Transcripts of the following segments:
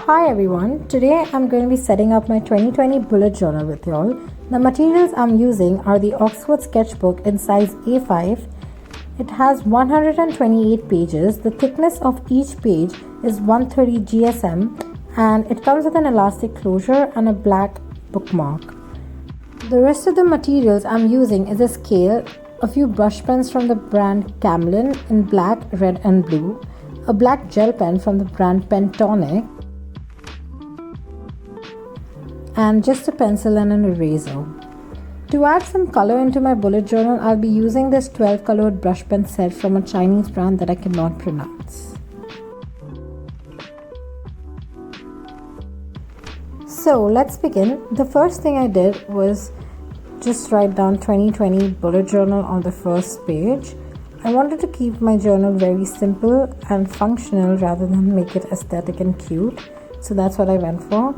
Hi everyone, today I'm going to be setting up my 2020 bullet journal with y'all. The materials I'm using are the Oxford sketchbook in size A5. It has 128 pages. The thickness of each page is 130 GSM and it comes with an elastic closure and a black bookmark. The rest of the materials I'm using is a scale, a few brush pens from the brand Camlin in black, red and blue, a black gel pen from the brand Pentonic, and just a pencil and an eraser. To add some color into my bullet journal, I'll be using this 12 colored brush pen set from a Chinese brand that I cannot pronounce. So let's begin. The first thing I did was just write down 2020 bullet journal on the first page. I wanted to keep my journal very simple and functional rather than make it aesthetic and cute, so that's what I went for.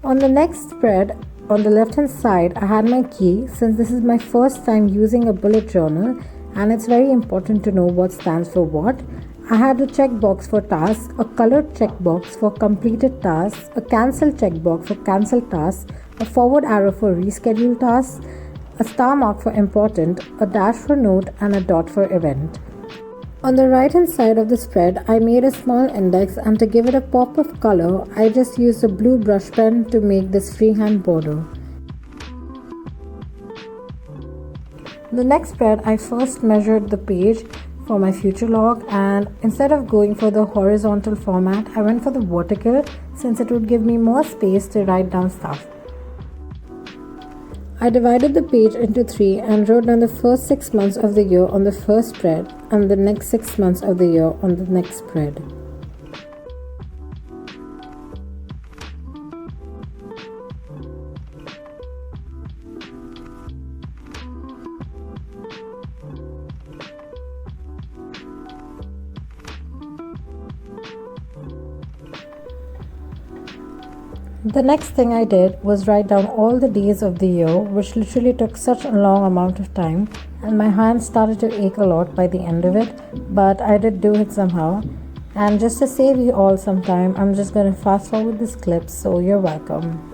On the next spread, on the left hand side, I had my key since this is my first time using a bullet journal and it's very important to know what stands for what. I had a checkbox for tasks, a colored checkbox for completed tasks, a cancel checkbox for cancelled tasks, a forward arrow for rescheduled tasks, a star mark for important, a dash for note and a dot for event. On the right hand side of the spread, I made a small index, and to give it a pop of color, I just used a blue brush pen to make this freehand border. The next spread, I first measured the page for my future log, and instead of going for the horizontal format, I went for the vertical since it would give me more space to write down stuff. I divided the page into 3 and wrote down the first 6 months of the year on the first spread and the next 6 months of the year on the next spread. The next thing I did was write down all the days of the year, which literally took such a long amount of time, and my hands started to ache a lot by the end of it, but I did do it somehow. And just to save you all some time, I'm just going to fast forward this clip, so you're welcome.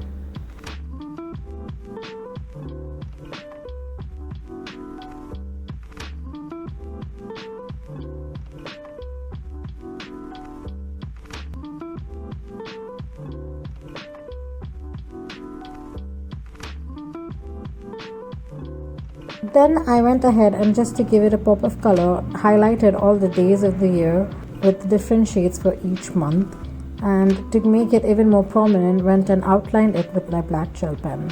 Then I went ahead and just to give it a pop of color, highlighted all the days of the year with different shades for each month, and to make it even more prominent, went and outlined it with my black gel pen.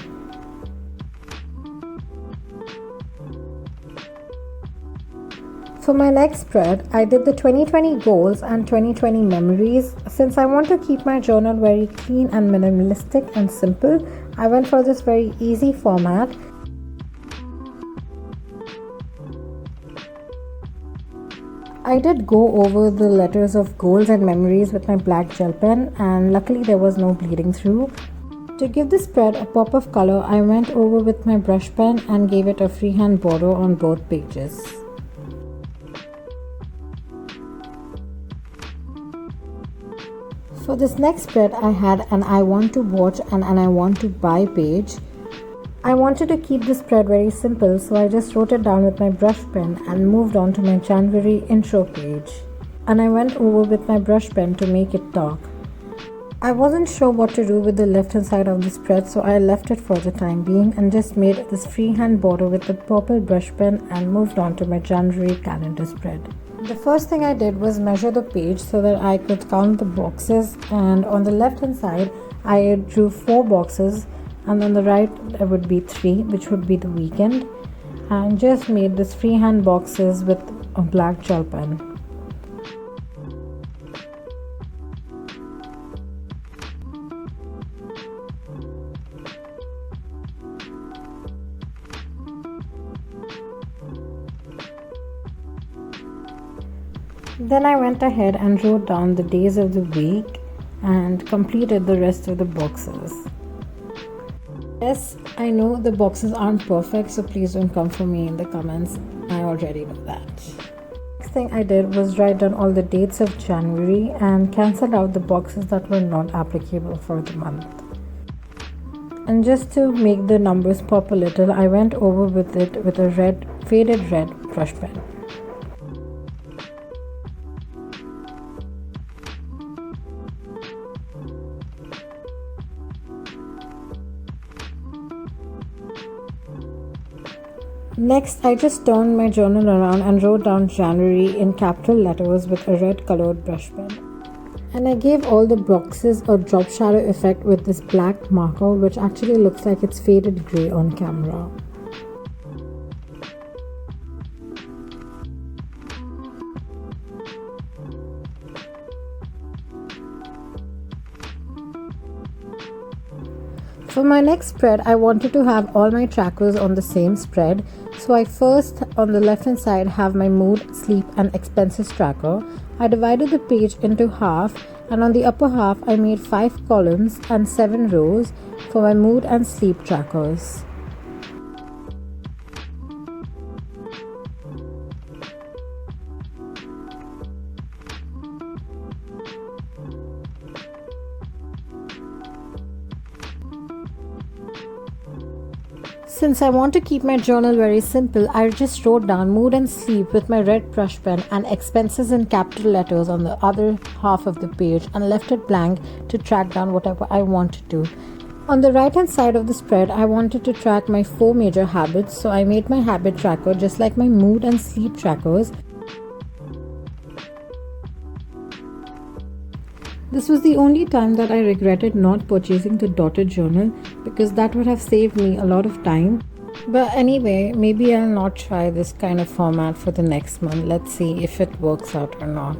For my next spread, I did the 2020 goals and 2020 memories. Since I want to keep my journal very clean and minimalistic and simple, I went for this very easy format. I did go over the letters of goals and memories with my black gel pen, and luckily there was no bleeding through. To give the spread a pop of color, I went over with my brush pen and gave it a freehand border on both pages. For this next spread, I had an I want to watch and an I want to buy page. I wanted to keep the spread very simple, so I just wrote it down with my brush pen and moved on to my January intro page. And I went over with my brush pen to make it dark. I wasn't sure what to do with the left hand side of the spread, so I left it for the time being and just made this freehand border with the purple brush pen and moved on to my January calendar spread. The first thing I did was measure the page so that I could count the boxes, and on the left hand side I drew 4 boxes, and on the right there would be 3, which would be the weekend, and just made this freehand boxes with a black gel pen. Then I went ahead and wrote down the days of the week and completed the rest of the boxes. Yes, I know the boxes aren't perfect, so please don't come for me in the comments. I already know that. next thing I did was write down all the dates of January and cancel out the boxes that were not applicable for the month. And just to make the numbers pop a little, I went over with it with a faded red brush pen. Next, I just turned my journal around and wrote down January in capital letters with a red colored brush pen. And I gave all the boxes a drop shadow effect with this black marker, which actually looks like it's faded grey on camera. For my next spread, I wanted to have all my trackers on the same spread. So I first, on the left hand side, have my mood, sleep and expenses tracker. I divided the page into half, and on the upper half I made 5 columns and 7 rows for my mood and sleep trackers. Since I want to keep my journal very simple, I just wrote down mood and sleep with my red brush pen and expenses in capital letters on the other half of the page and left it blank to track down whatever I wanted to. On the right hand side of the spread, I wanted to track my 4 major habits, so I made my habit tracker just like my mood and sleep trackers. This was the only time that I regretted not purchasing the dotted journal because that would have saved me a lot of time. But anyway, maybe I'll not try this kind of format for the next month. Let's see if it works out or not.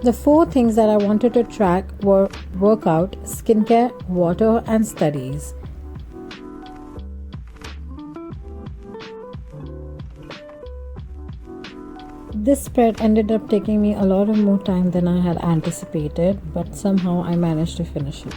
The 4 things that I wanted to track were workout, skincare, water, and studies. This spread ended up taking me a lot of more time than I had anticipated, but somehow I managed to finish it.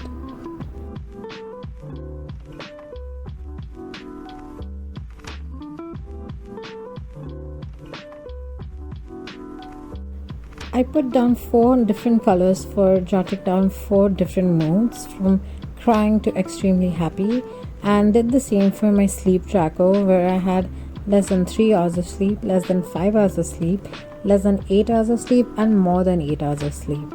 I put down 4 different colors for jotting down 4 different moods, from crying to extremely happy, and did the same for my sleep tracker, where I had less than 3 hours of sleep, less than 5 hours of sleep, less than 8 hours of sleep, and more than 8 hours of sleep.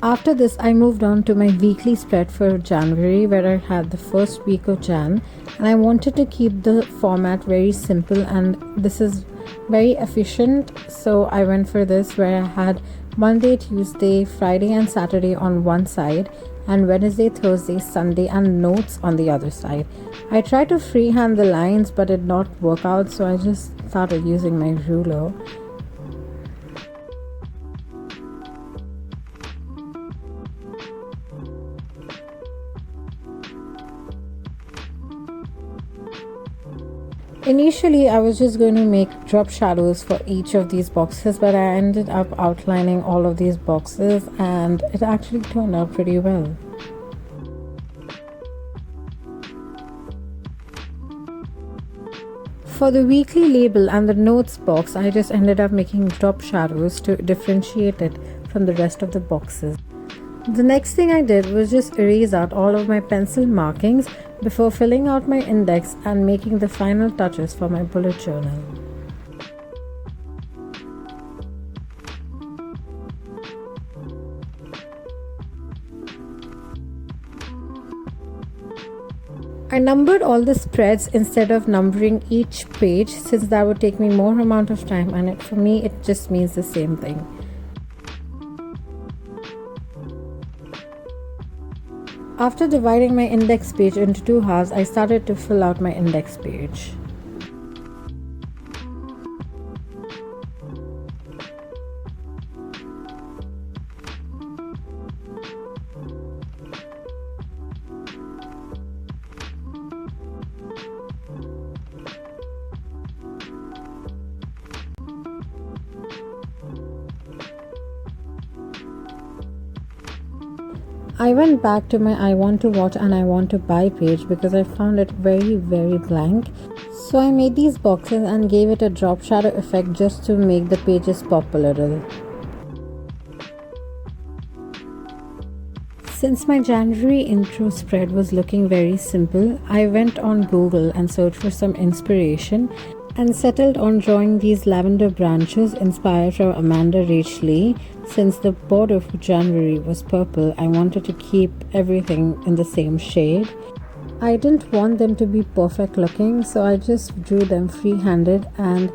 After this, I moved on to my weekly spread for January, where I had the first week of Jan, and I wanted to keep the format very simple, and this is very efficient, so I went for this, where I had Monday, Tuesday, Friday and Saturday on one side, and Wednesday, Thursday, Sunday and notes on the other side. I tried to freehand the lines but it did not work out, so I just started using my ruler. Initially, I was just going to make drop shadows for each of these boxes, but I ended up outlining all of these boxes and it actually turned out pretty well. For the weekly label and the notes box, I just ended up making drop shadows to differentiate it from the rest of the boxes. The next thing I did was just erase out all of my pencil markings before filling out my index and making the final touches for my bullet journal. I numbered all the spreads instead of numbering each page, since that would take me more amount of time, and for me it just means the same thing. After dividing my index page into 2 halves, I started to fill out my index page. I went back to my I want to watch and I want to buy page because I found it very, very blank. So I made these boxes and gave it a drop shadow effect just to make the pages pop a little. Since my January intro spread was looking very simple, I went on Google and searched for some inspiration and settled on drawing these lavender branches inspired from Amanda Rach Lee. Since the border for January was purple, I wanted to keep everything in the same shade. I didn't want them to be perfect looking, so I just drew them free-handed and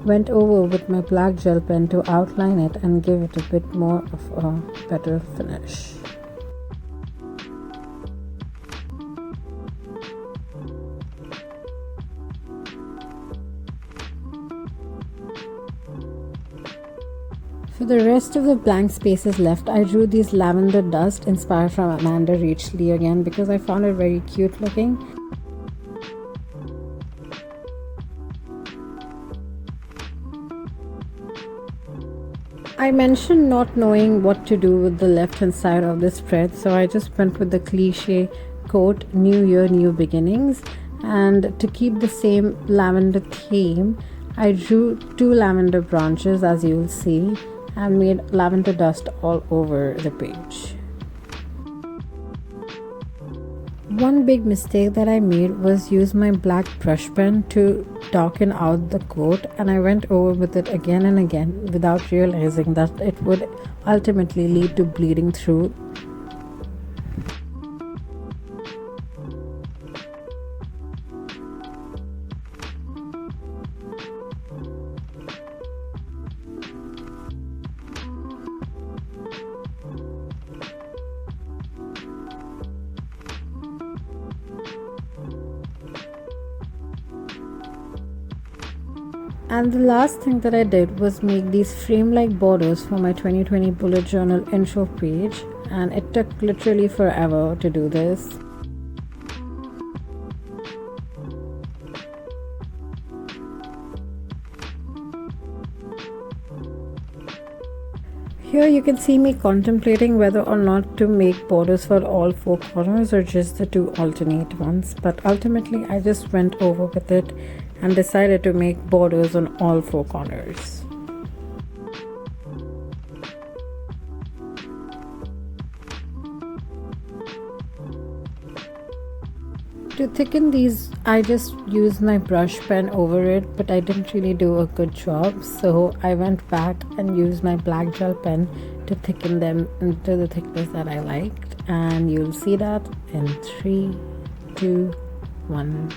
went over with my black gel pen to outline it and give it a bit more of a better finish. For the rest of the blank spaces left, I drew these lavender dust inspired from Amanda Rach Lee again because I found it very cute looking. I mentioned not knowing what to do with the left hand side of this spread, so I just went with the cliche quote, "New Year, New Beginnings." And to keep the same lavender theme, I drew 2 lavender branches, as you will see, and made lavender dust all over the page. One big mistake that I made was use my black brush pen to darken out the quote, and I went over with it again and again without realizing that it would ultimately lead to bleeding through. And the last thing that I did was make these frame-like borders for my 2020 bullet journal intro page, and it took literally forever to do this. Here you can see me contemplating whether or not to make borders for all 4 corners or just the 2 alternate ones, but ultimately I just went over with it and decided to make borders on all 4 corners. To thicken these, I just used my brush pen over it, but I didn't really do a good job, so I went back and used my black gel pen to thicken them into the thickness that I liked, and you'll see that in 3, 2, 1.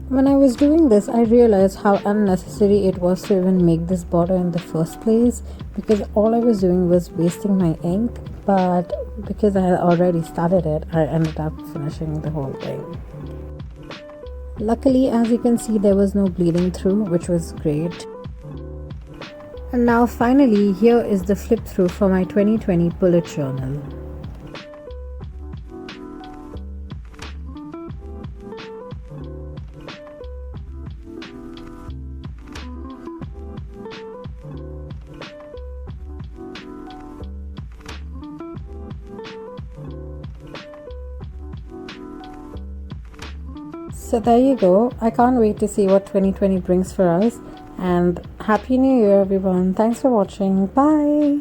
When I was doing this, I realized how unnecessary it was to even make this border in the first place, because all I was doing was wasting my ink, but because I had already started it, I ended up finishing the whole thing. Luckily, as you can see, there was no bleeding through, which was great. And now finally, here is the flip through for my 2020 bullet journal. So there you go. I can't wait to see what 2020 brings for us. And Happy New Year, everyone. Thanks for watching. Bye.